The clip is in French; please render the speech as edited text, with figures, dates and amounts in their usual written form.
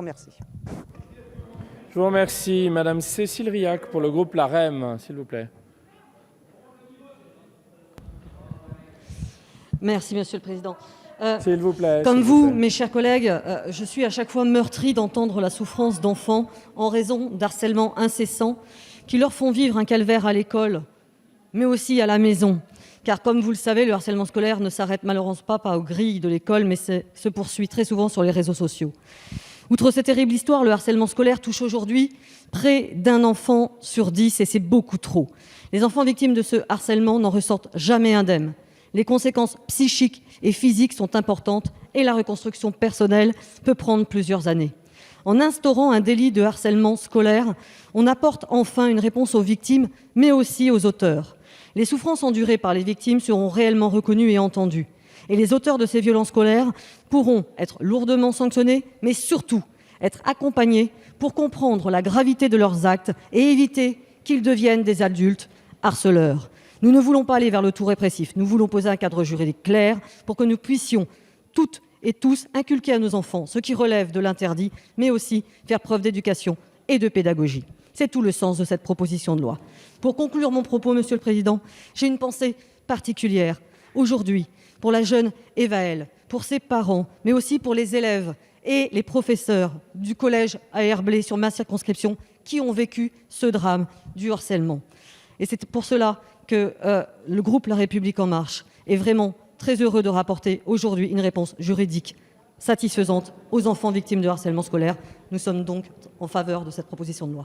Merci. Je vous remercie. Madame Cécile Rilhac pour le groupe La REM, s'il vous plaît. Merci, Monsieur le Président. S'il vous plaît. Comme s'il vous vous, plaît. mes chers collègues, je suis à chaque fois meurtrie d'entendre la souffrance d'enfants en raison d'harcèlements incessants qui leur font vivre un calvaire à l'école, mais aussi à la maison. Car comme vous le savez, le harcèlement scolaire ne s'arrête malheureusement pas aux grilles de l'école, mais se poursuit très souvent sur les réseaux sociaux. Outre cette terrible histoire, le harcèlement scolaire touche aujourd'hui près d'un enfant sur 10 et c'est beaucoup trop. Les enfants victimes de ce harcèlement n'en ressortent jamais indemnes. Les conséquences psychiques et physiques sont importantes et la reconstruction personnelle peut prendre plusieurs années. En instaurant un délit de harcèlement scolaire, on apporte enfin une réponse aux victimes, mais aussi aux auteurs. Les souffrances endurées par les victimes seront réellement reconnues et entendues. Et les auteurs de ces violences scolaires pourront être lourdement sanctionnés, mais surtout être accompagnés pour comprendre la gravité de leurs actes et éviter qu'ils deviennent des adultes harceleurs. Nous ne voulons pas aller vers le tout répressif, nous voulons poser un cadre juridique clair pour que nous puissions toutes et tous inculquer à nos enfants ce qui relève de l'interdit, mais aussi faire preuve d'éducation et de pédagogie. C'est tout le sens de cette proposition de loi. Pour conclure mon propos, Monsieur le Président, j'ai une pensée particulière aujourd'hui pour la jeune Évaëlle, pour ses parents, mais aussi pour les élèves et les professeurs du collège à Herblay sur ma circonscription qui ont vécu ce drame du harcèlement. Et c'est pour cela que le groupe La République En Marche est vraiment très heureux de rapporter aujourd'hui une réponse juridique satisfaisante aux enfants victimes de harcèlement scolaire. Nous sommes donc en faveur de cette proposition de loi.